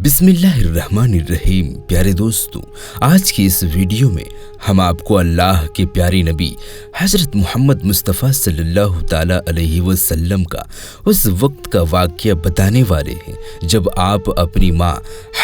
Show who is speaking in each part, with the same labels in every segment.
Speaker 1: बिस्मिल्लाहिर्रहमानिर्रहीम। प्यारे दोस्तों, आज की इस वीडियो में हम आपको अल्लाह के प्यारे नबी हज़रत मोहम्मद मुस्तफ़ा सल्लल्लाहु ताला अलैहि वसल्लम का उस वक्त का वाक़या बताने वाले हैं जब आप अपनी माँ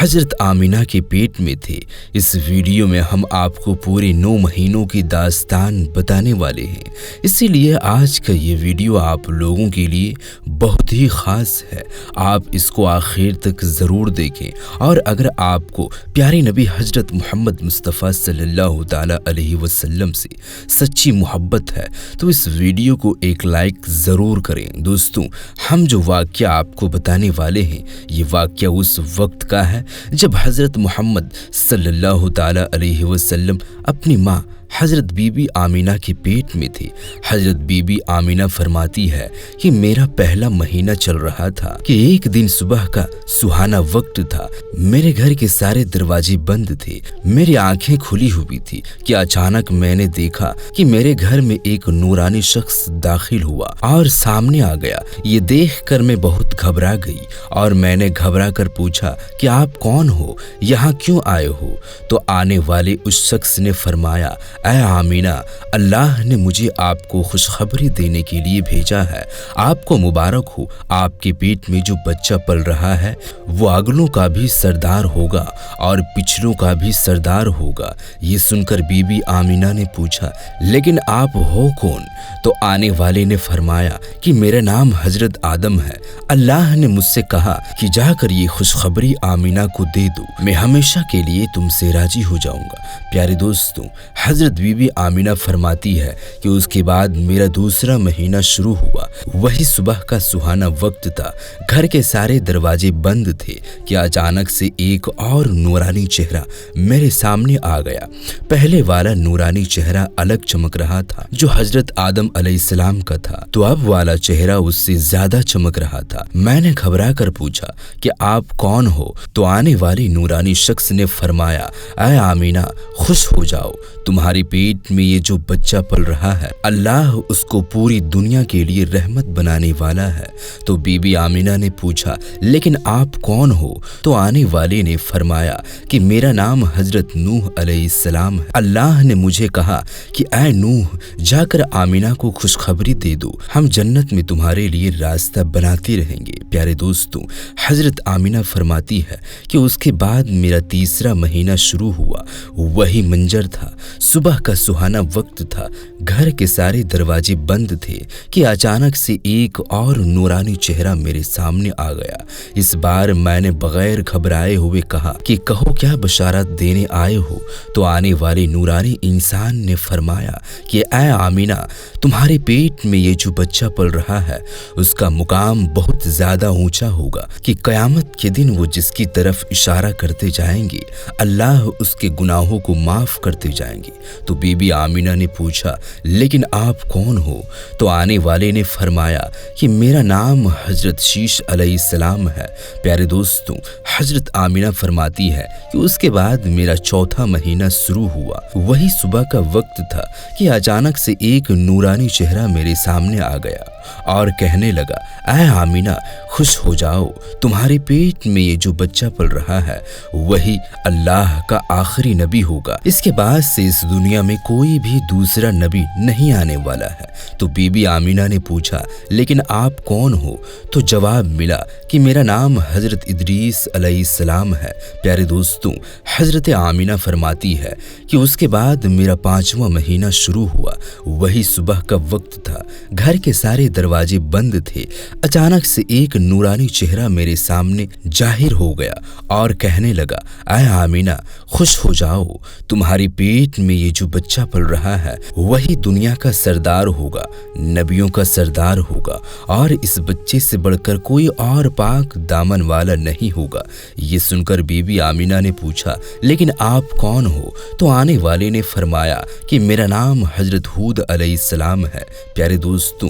Speaker 1: हज़रत आमिना के पेट में थे। इस वीडियो में हम आपको पूरे 9 महीनों की दास्तान बताने वाले हैं, इसीलिए आज का ये वीडियो आप लोगों के लिए बहुत ही ख़ास है। आप इसको आखिर तक ज़रूर देखें और अगर आपको प्यारे नबी हज़रत मोहम्मद मुस्तफ़ा सल्लल्लाहु ताला अलैहि वसल्लम से सच्ची मोहब्बत है तो इस वीडियो को एक लाइक ज़रूर करें। दोस्तों, हम जो वाक़या आपको बताने वाले हैं ये वाक़या उस वक्त का है जब हज़रत मोहम्मद सल्लल्लाहु ताला अलैहि वसल्लम अपनी माँ हज़रत बीबी आमिना के पेट में थे। हज़रत बीबी आमिना फरमाती है कि मेरा पहला महीना चल रहा था कि एक दिन सुबह का सुहाना वक्त था। मेरे घर के सारे दरवाजे बंद थे, मेरी आंखें खुली हुई थी कि अचानक मैंने देखा कि मेरे घर में एक नूरानी शख्स दाखिल हुआ और सामने आ गया। ये देखकर मैं बहुत घबरा गई और मैंने घबरा कर पूछा कि आप कौन हो, यहाँ क्यों आए हो? तो आने वाले उस शख्स ने फरमाया, ऐ आमीना, अल्लाह ने मुझे आपको खुशखबरी देने के लिए भेजा है। आपको मुबारक हो, आपके पेट में जो बच्चा पल रहा है वो अगलों का भी सरदार होगा और पिछलों का भी सरदार होगा। ये सुनकर बीबी आमिना ने पूछा, लेकिन आप हो कौन? तो आने वाले ने फरमाया कि मेरा नाम हजरत आदम है। अल्लाह ने मुझसे कहा कि जाकर ये खुशखबरी आमिना को दे दो, मैं हमेशा के लिए तुमसे राजी हो जाऊंगा। प्यारे दोस्तों, हजरत बीबी आमिना फरमाती है कि उसके बाद मेरा दूसरा महीना शुरू हुआ। वही सुबह का सुहाना वक्त था, घर के सारे दरवाजे बंद थे कि अचानक से एक और नूरानी चेहरा मेरे सामने आ गया। पहले वाला नूरानी चेहरा अलग चमक रहा था जो हजरत आदम अलैहिस्सलाम का था, तो अब वाला चेहरा उससे ज्यादा चमक रहा था। मैंने घबरा कर पूछा कि आप कौन हो? तो आने वाली नूरानी शख्स ने फरमाया, ऐ आमीना, खुश हो जाओ, तुम्हारी पेट में ये जो बच्चा पल रहा है अल्लाह उसको पूरी दुनिया के लिए रहमत बनाने वाला है। तो बीबी आमिना ने पूछा, लेकिन आप कौन हो? तो आने वाले ने फरमाया कि मेरा नाम हजरत नूह अलैहिस्सलाम है। अल्लाह ने मुझे कहा कि ऐ नूह, जाकर आमिना को खुशखबरी दे दो, हम जन्नत में तुम्हारे लिए रास्ता बनाते रहेंगे। प्यारे दोस्तों, हजरत आमिना फरमाती है कि उसके बाद मेरा तीसरा महीना शुरू हुआ। वही मंजर था, सुबह का सुहाना वक्त था, घर के सारे दरवाजे बंद थे कि अचानक से एक और नूरानी चेहरा मेरे सामने आ गया। इस बार मैंने बगैर घबराए हुए कहा कि कहो, क्या बशारत देने आए हो? तो आने वाले नूरानी इंसान ने फरमाया कि ऐ आमिना, तुम्हारे पेट में ये जो बच्चा पल रहा है उसका मुकाम बहुत ज्यादा ऊंचा होगा कि कयामत के दिन वो जिसकी तरफ इशारा करते जाएंगे अल्लाह उसके गुनाहों को माफ करते जाएंगे। तो बीबी आमिना ने पूछा, लेकिन आप कौन हो? तो आने वाले ने फरमाया कि मेरा नाम हजरत शीश अलैहिस्सलाम है। प्यारे दोस्तों, हजरत आमिना फरमाती है कि उसके बाद मेरा चौथा महीना शुरू हुआ। वही सुबह का वक्त था कि अचानक से एक नूरानी चेहरा मेरे सामने आ गया और कहने लगा, ऐ आमिना, खुश हो जाओ, तुम्हारे पेट में ये जो बच्चा पल रहा है वही अल्लाह का आखिरी नबी होगा। इसके बाद से इस दुनिया में कोई भी दूसरा नबी नहीं आने वाला है। तो बीबी आमिना ने पूछा, लेकिन आप कौन हो? तो जवाब मिला कि मेरा नाम हजरत इदरीस अलैहिस्सलाम है। प्यारे दोस्तों, हजरत आमिना फरमाती है कि उसके बाद मेरा 5वां महीना शुरू हुआ। वही सुबह का वक्त था, घर के सारे दरवाजे बंद थे। अचानक से एक नूरानी चेहरा मेरे सामने जाहिर हो गया और कहने लगा, ऐ आमिना, खुश हो जाओ, तुम्हारे पेट में ये जो बच्चा पल रहा है वही दुनिया का सरदार होगा, नबियों का सरदार होगा और इस बच्चे से बढ़कर कोई और पाक दामन वाला नहीं होगा। ये सुनकर बीबी आमिना ने पूछा, लेकिन आप कौन हो? तो आने वाले ने फरमाया कि मेरा नाम हजरत हूद अलैहिस्सलाम है। प्यारे दोस्तों,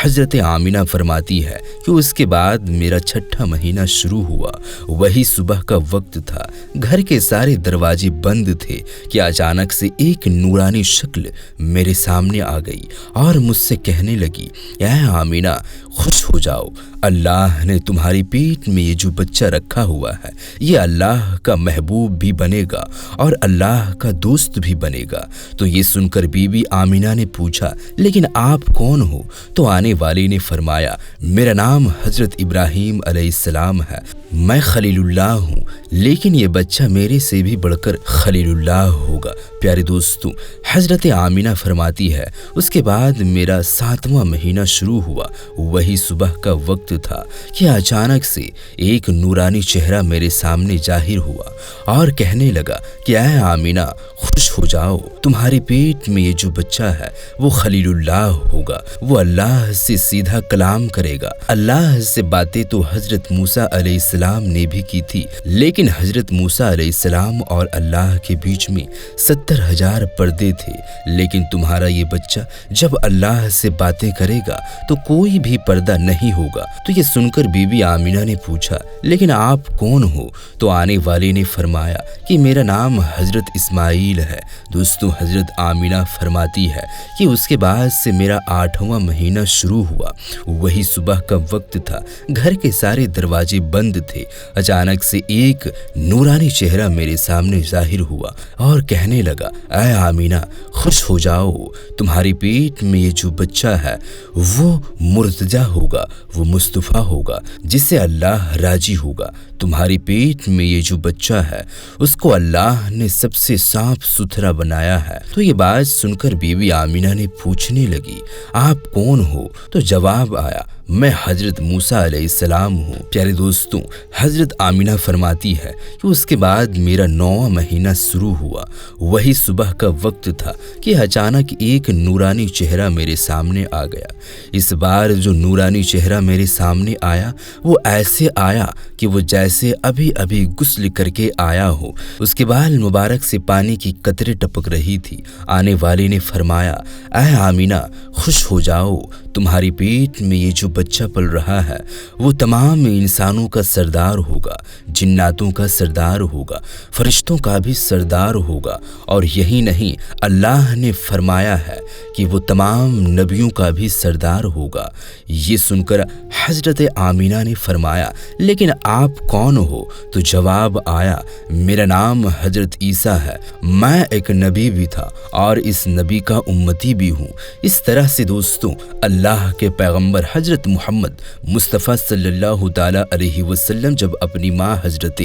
Speaker 1: حضرت آمینہ فرماتی ہے کہ اس کے بعد میرا چھٹا مہینہ شروع ہوا۔ وہی صبح کا وقت تھا، گھر کے سارے دروازے بند تھے کہ اچانک سے ایک نورانی شکل میرے سامنے آ گئی اور مجھ سے کہنے لگی، اے آمینہ خوش ہو جاؤ، اللہ نے تمہاری پیٹ میں یہ جو بچہ رکھا ہوا ہے یہ اللہ کا محبوب بھی بنے گا اور اللہ کا دوست بھی بنے گا۔ تو یہ سن کر بی بی آمینہ نے پوچھا، لیکن آپ کون ہو؟ تو آنے والی نے فرمایا، میرا نام حضرت ابراہیم علیہ السلام ہے، میں خلیل اللہ ہوں، لیکن یہ بچہ میرے سے بھی بڑھ کر خلیل اللہ ہوگا۔ پیارے دوستو، حضرت آمینہ فرماتی ہے اس کے بعد میرا 7واں مہینہ شروع ہوا۔ وہی صبح کا وقت تھا کہ اچانک سے ایک نورانی چہرہ میرے سامنے ظاہر ہوا اور کہنے لگا کہ اے آمینہ خوش ہو جاؤ، تمہارے پیٹ میں یہ جو بچہ ہے وہ خلیل اللہ ہوگا، وہ اللہ سے سیدھا کلام کرے گا۔ اللہ سے باتیں تو حضرت موسیٰ علیہ السلام نے بھی کی تھی، لیکن حضرت موسیٰ علیہ السلام اور اللہ کے بیچ میں 70,000 پردے تھے، لیکن تمہارا یہ بچہ جب اللہ سے باتیں کرے گا تو کوئی بھی پردہ نہیں ہوگا۔ تو یہ سن کر بی بی آمینہ نے پوچھا، لیکن آپ کون ہو؟ تو آنے والے نے فرمایا کہ میرا نام حضرت اسماعیل ہے۔ دوستو، حضرت آمینہ فرماتی ہے کہ اس کے بعد سے میرا 8واں مہینہ شروع ہوا۔ وہی صبح کا وقت تھا، گھر کے سارے دروازے بند تھے، اچانک سے ایک نورانی چہرہ میرے سامنے ظاہر ہوا اور کہنے لگا، اے آمینہ خوش ہو جاؤ، تمہاری پیٹ میں یہ جو بچہ ہے وہ مرتجا ہوگا، وہ مصطفیٰ ہوگا جس سے اللہ راضی ہوگا۔ تمہاری پیٹ میں یہ جو بچہ ہے اس کو اللہ نے سب سے صاف ستھرا بنایا ہے۔ تو یہ بات سن کر بی بی آمینہ نے پوچھنے لگی، آپ کون ہو؟ تو جواب آیا، میں حضرت موسیٰ علیہ السلام ہوں۔ پیارے دوستوں، حضرت آمینہ فرماتی ہے کہ اس کے بعد میرا 9واں مہینہ شروع ہوا۔ وہی صبح کا وقت تھا کہ اچانک ایک نورانی چہرہ میرے سامنے آ گیا۔ اس بار جو نورانی چہرہ میرے سامنے آیا وہ ایسے آیا کہ وہ جیسے ابھی ابھی غسل کر کے آیا ہو، اس کے بال مبارک سے پانی کی قطرے ٹپک رہی تھی۔ آنے والے نے فرمایا، اے آمینہ خوش ہو جاؤ، تمہاری پیٹ میں یہ جو بچہ پل رہا ہے وہ تمام انسانوں کا سردار ہوگا، جناتوں کا سردار ہوگا، فرشتوں کا بھی سردار ہوگا، اور یہی نہیں اللہ نے فرمایا ہے کہ وہ تمام نبیوں کا بھی سردار ہوگا۔ یہ سن کر حضرت آمینہ نے فرمایا، لیکن آپ کون ہو؟ تو جواب آیا، میرا نام حضرت عیسیٰ ہے، میں ایک نبی بھی تھا اور اس نبی کا امتی بھی ہوں۔ اس طرح سے دوستوں، اللہ کے پیغمبر حضرت محمد مصطفیٰ صلی اللہ تعالیٰ علیہ وسلم جب اپنی ماں حضرت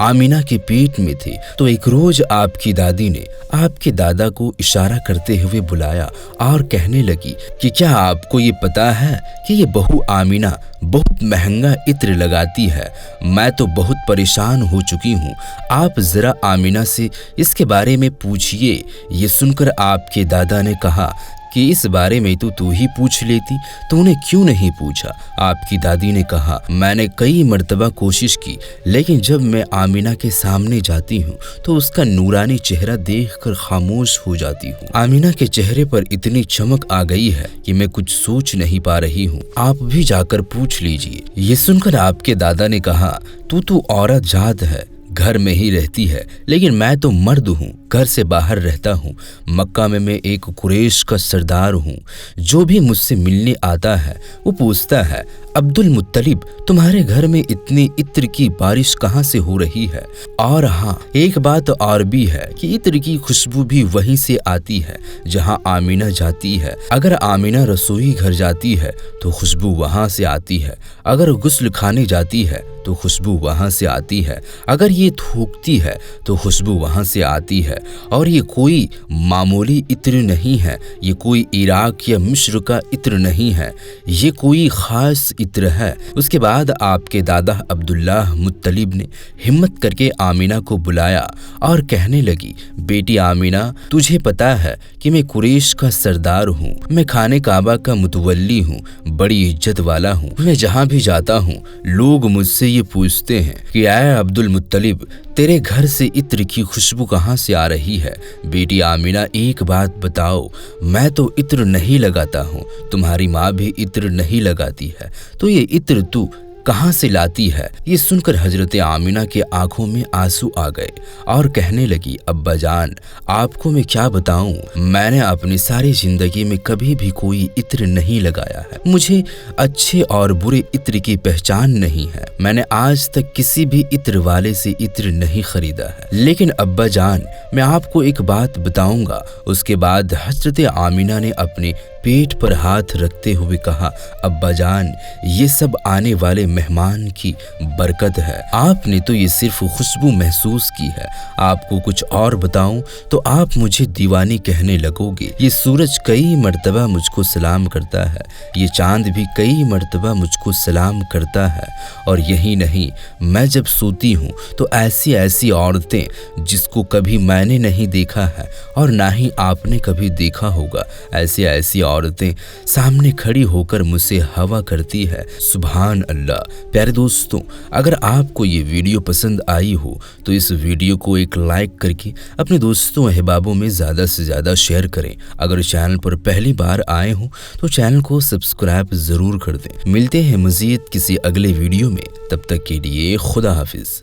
Speaker 1: آمینہ کے پیٹ میں تھے تو ایک روز آپ کی دادی نے آپ کے دادا کو اشارہ کرتے ہوئے بلایا اور کہنے لگی کہ کیا آپ کو یہ پتا ہے کہ یہ بہو آمینہ بہت مہنگا عطر لگاتی ہے؟ میں تو بہت پریشان ہو چکی ہوں، آپ ذرا آمینہ سے اس کے بارے میں پوچھئے۔ یہ سن کر آپ کے دادا نے کہا کہ اس بارے میں تو ہی پوچھ لیتی، تو نے کیوں نہیں پوچھا؟ آپ کی دادی نے کہا، میں نے کئی مرتبہ کوشش کی، لیکن جب میں آمینہ کے سامنے جاتی ہوں تو اس کا نورانی چہرہ دیکھ کر خاموش ہو جاتی ہوں۔ آمینہ کے چہرے پر اتنی چمک آ گئی ہے کہ میں کچھ سوچ نہیں پا رہی ہوں، آپ بھی جا کر پوچھ لیجئے۔ یہ سن کر آپ کے دادا نے کہا، تو عورت ذات ہے، گھر میں ہی رہتی ہے، لیکن میں تو مرد ہوں، گھر سے باہر رہتا ہوں۔ مکہ میں ایک قریش کا سردار ہوں، جو بھی مجھ سے ملنے آتا ہے وہ پوچھتا ہے، عبد المطلب تمہارے گھر میں اتنی عطر کی بارش کہاں سے ہو رہی ہے؟ اور ہاں، ایک بات اور بھی ہے کہ عطر کی خوشبو بھی وہیں سے آتی ہے جہاں آمینہ جاتی ہے۔ اگر آمینہ رسوئی گھر جاتی ہے تو خوشبو وہاں سے آتی ہے، اگر غسل خانے جاتی ہے تو خوشبو وہاں سے آتی ہے، اگر یہ تھوکتی ہے تو خوشبو وہاں سے آتی ہے۔ اور یہ کوئی معمولی عطر نہیں ہے، یہ کوئی عراق یا مصر کا عطر نہیں ہے، یہ کوئی خاص عطر ہے۔ اس کے بعد آپ کے دادا عبداللہ مطلب نے ہمت کر کے آمینہ کو بلایا اور کہنے لگی، بیٹی آمینہ، تجھے پتا ہے کہ میں قریش کا سردار ہوں، میں خانہ کعبہ کا متولی ہوں، بڑی عزت والا ہوں، میں جہاں بھی جاتا ہوں لوگ مجھ سے یہ پوچھتے ہیں کہ اے عبد المطلب تیرے گھر سے عطر کی خوشبو کہاں سے آ रही है, बेटी आमिना एक बात बताओ, मैं तो इत्र नहीं लगाता हूँ, तुम्हारी माँ भी इत्र नहीं लगाती है, तो ये इत्र तू कहाँ से लाती है? ये सुनकर हजरत आमिना के आंखों में आंसू आ गए और कहने लगी, अब्बा जान, आपको मैं क्या बताऊं, मैंने अपनी सारी जिंदगी में कभी भी कोई इत्र नहीं लगाया है, मुझे अच्छे और बुरे इत्र की पहचान नहीं है, मैंने आज तक किसी भी इत्र वाले से इत्र नहीं खरीदा है। लेकिन अब्बा जान, मैं आपको एक बात बताऊंगा। उसके बाद हजरत आमिना ने अपने पेट पर हाथ रखते हुए कहा, अब्बा जान, ये सब आने वाले मेहमान की बरकत है, आपने तो ये सिर्फ खुशबू महसूस की है, आपको कुछ और बताऊं तो आप मुझे दीवानी कहने लगोगे। ये सूरज कई मर्तबा मुझको सलाम करता है, ये चांद भी कई मर्तबा मुझको सलाम करता है, और यही नहीं, मैं जब सोती हूँ तो ऐसी ऐसी औरतें जिसको कभी मैंने नहीं देखा है और ना ही आपने कभी देखा होगा, ऐसी ऐसी औरतें सामने खड़ी होकर मुझसे हवा करती है। सुभान अल्लाह। प्यारे दोस्तों, अगर आपको ये वीडियो पसंद आई हो तो इस वीडियो को एक लाइक करके अपने दोस्तों अहबाबों में ज़्यादा से ज़्यादा शेयर करें। अगर चैनल पर पहली बार आए हो तो चैनल को सब्सक्राइब ज़रूर कर दें। मिलते हैं मज़ीद किसी अगले वीडियो में, तब तक के लिए खुदा हाफिज़।